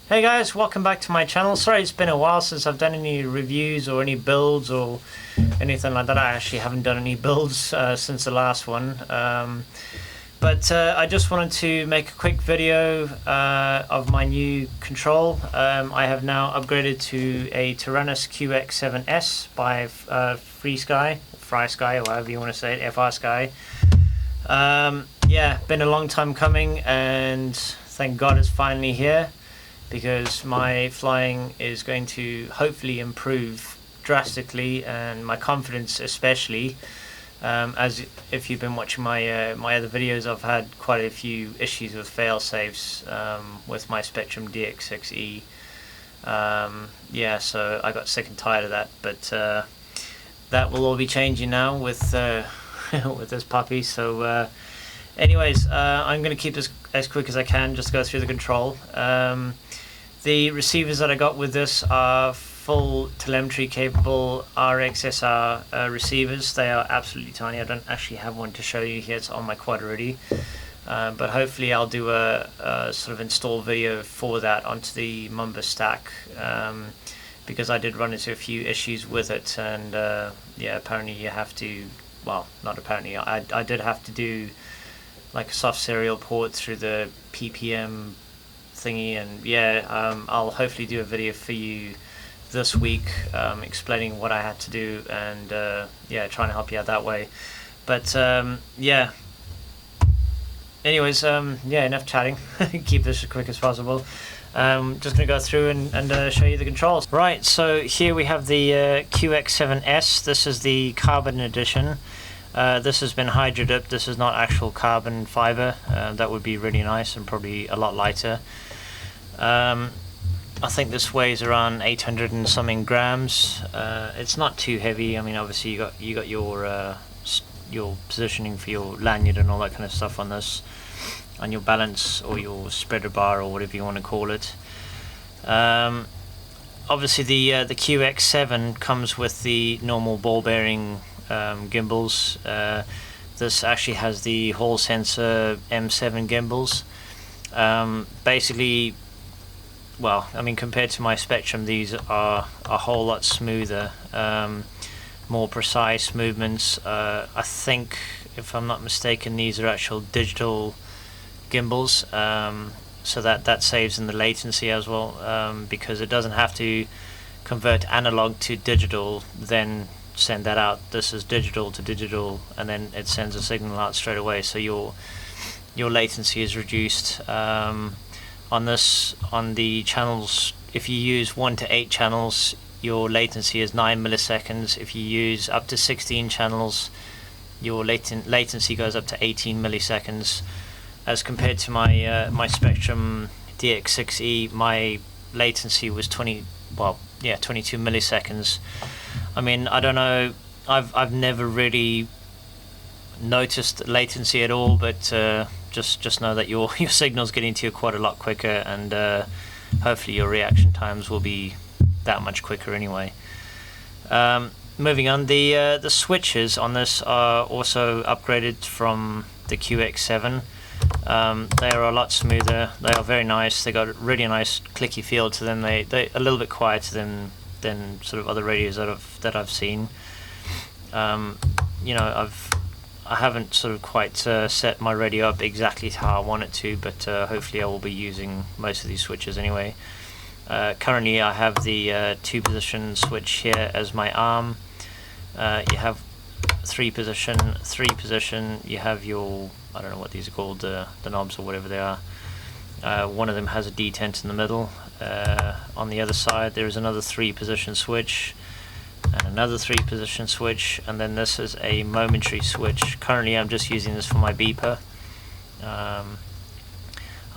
Hey guys, welcome back to my channel. Sorry it's been a while since I've done any reviews or any builds or anything like that. I actually haven't done any builds since the last one. But I just wanted to make a quick video of my new control. I have now upgraded to a Taranis QX7S by FRSky, or however you want to say it, FRSky. Yeah, been a long time coming, and thank God it's finally here, because my flying is going to hopefully improve drastically, and my confidence especially. As if you've been watching my my other videos, I've had quite a few issues with failsafes with my Spektrum DX6E. Yeah, so I got sick and tired of that, but that will all be changing now with with this puppy. So anyways, I'm going to keep this as quick as I can, just go through the control. The receivers that I got with this are full telemetry capable r-xsr receivers. They are absolutely tiny. I don't actually have one to show you here, it's on my quad already, but hopefully I'll do a sort of install video for that onto the Mumba stack, because I did run into a few issues with it, and yeah, apparently you have to, well, not apparently, I did have to do like a soft serial port through the ppm thingy, and yeah, I'll hopefully do a video for you this week explaining what I had to do, and yeah, trying to help you out that way. But yeah, anyways, yeah, enough chatting. Keep this as quick as possible. Just gonna go through and show you the controls. Right, so here we have the QX7S. This is the carbon edition. This has been hydroed up. This is not actual carbon fiber. That would be really nice and probably a lot lighter. I think this weighs around 800 and something grams. It's not too heavy. I mean, obviously you got your positioning for your lanyard and all that kind of stuff on this, on your balance or your spreader bar or whatever you want to call it. Obviously the QX7 comes with the normal ball bearing gimbals. This actually has the Hall sensor M7 gimbals. Basically, well, I mean, compared to my Spektrum, these are a whole lot smoother, more precise movements. I think, if I'm not mistaken, these are actual digital gimbals, so that saves in the latency as well, because it doesn't have to convert analog to digital, then send that out. This is digital to digital, and then it sends a signal out straight away, so your latency is reduced. On the channels, if you use 1 to 8 channels, your latency is 9 milliseconds. If you use up to 16 channels, your latency goes up to 18 milliseconds. As compared to my my Spektrum DX6E, my latency was 22 milliseconds. I mean, I don't know, I've never really noticed latency at all, but just know that your signal's getting to you quite a lot quicker, and hopefully your reaction times will be that much quicker anyway. Moving on, the switches on this are also upgraded from the QX7. They are a lot smoother. They are very nice. They got a really nice clicky feel to them. They a little bit quieter than sort of other radios that I've seen. You know, I haven't sort of quite set my radio up exactly how I want it to, but hopefully I will be using most of these switches anyway. Currently I have the 2-position switch here as my arm. You have 3-position, you have your, I don't know what these are called, the knobs or whatever they are. One of them has a detent in the middle. On the other side there is another 3-position switch, and another 3-position switch, and then this is a momentary switch. Currently I'm just using this for my beeper. I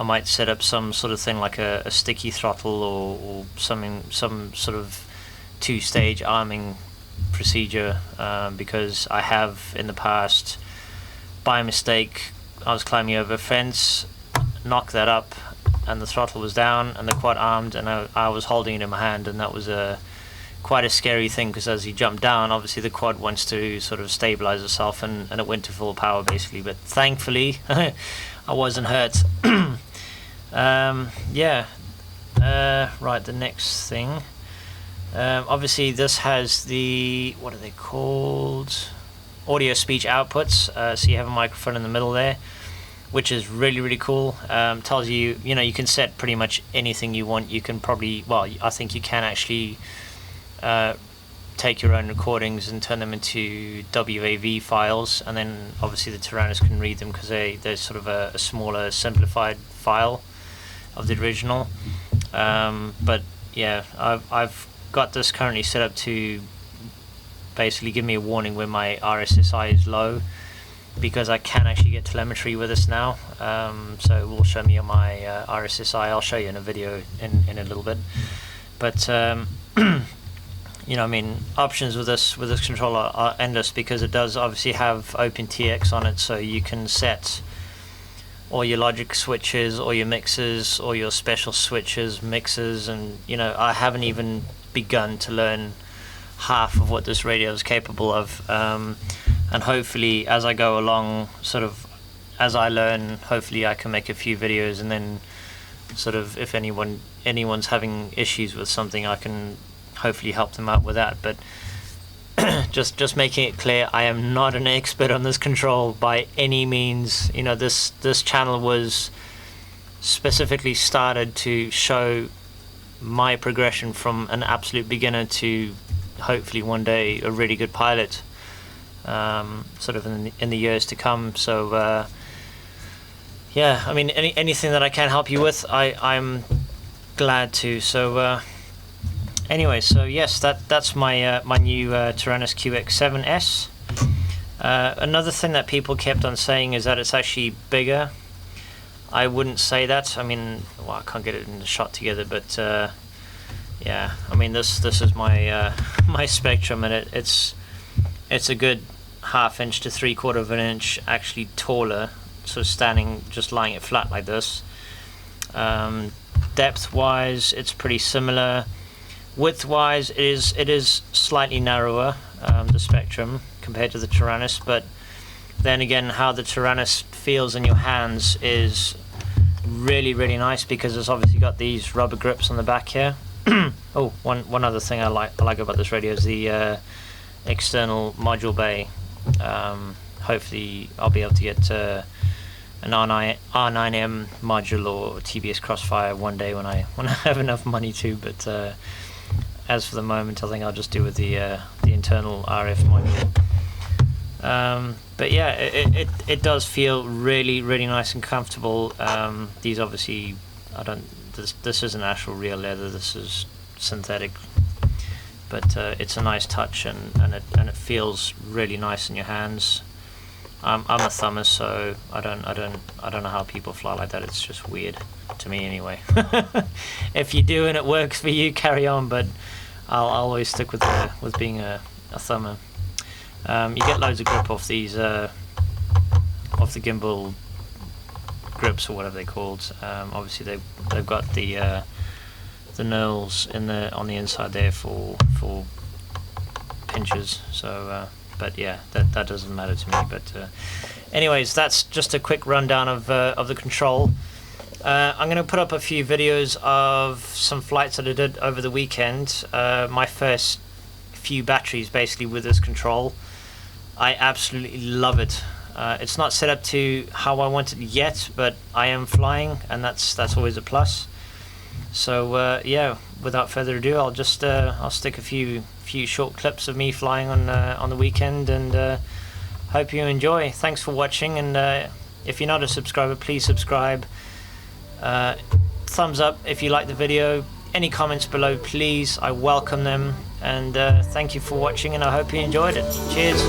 might set up some sort of thing like a sticky throttle or some sort of 2-stage arming procedure, because I have in the past, by mistake, I was climbing over a fence, knocked that up, and the throttle was down and the quad armed, and I was holding it in my hand, and that was quite a scary thing, because as you jump down, obviously the quad wants to sort of stabilize itself, and it went to full power basically, but thankfully I wasn't hurt. Yeah, Right, the next thing. Obviously this has the, what are they called? Audio speech outputs. So you have a microphone in the middle there, which is really cool. Tells you, you can set pretty much anything you want. You can probably, well, I think you can actually take your own recordings and turn them into WAV files, and then obviously the Taranis can read them because they're sort of a smaller, simplified file of the original. But yeah, I've got this currently set up to basically give me a warning when my r-xsr is low, because I can actually get telemetry with this now. So it will show me on my r-xsr. I'll show you in a video in a little bit. But I mean, options with this controller are endless, because it does obviously have OpenTX on it, so you can set all your logic switches, all your mixers, all your special switches, mixers, and I haven't even begun to learn half of what this radio is capable of. And hopefully, as I go along, sort of as I learn, hopefully I can make a few videos, and then sort of if anyone's having issues with something, I can hopefully help them out with that. But just making it clear, I am not an expert on this control by any means. This channel was specifically started to show my progression from an absolute beginner to hopefully one day a really good pilot, sort of in the years to come. So yeah, I mean, anything that I can help you with, I'm glad to. So anyway, so yes, that's my my new Taranis QX7S. Another thing that people kept on saying is that it's actually bigger. I wouldn't say that. I mean, well, I can't get it in the shot together, but yeah, I mean, this is my my Spektrum, and it's a good 1/2 inch to 3/4 of an inch actually taller. So standing, just lying it flat like this. Depth wise, it's pretty similar. Width wise, it is slightly narrower, the Spektrum, compared to the Taranis, but then again, how the Taranis feels in your hands is really nice, because it's obviously got these rubber grips on the back here. Oh, one other thing I like about this radio is the external module bay. Hopefully I'll be able to get an R9M module or TBS Crossfire one day when I have enough money to, but as for the moment, I think I'll just do with the internal RF module. But yeah, it does feel really nice and comfortable. These obviously, this isn't actual real leather, this is synthetic, but it's a nice touch, and it feels really nice in your hands. I'm a thumber, so I don't know how people fly like that. It's just weird to me anyway. If you do and it works for you, carry on, but I'll always stick with being a thumber. You get loads of grip off these off the gimbal grips, or whatever they're called. Obviously they've got the knurls on the inside there for pinches. So but yeah, that doesn't matter to me. But anyways, that's just a quick rundown of the control. I'm going to put up a few videos of some flights that I did over the weekend. My first few batteries basically with this control. I absolutely love it. It's not set up to how I want it yet, but I am flying, and that's always a plus. So yeah, without further ado, I'll just I'll stick a few short clips of me flying on the weekend, and hope you enjoy. Thanks for watching, and if you're not a subscriber, please subscribe. Thumbs up if you like the video. Any comments below, please, I welcome them. And thank you for watching, and I hope you enjoyed it. Cheers.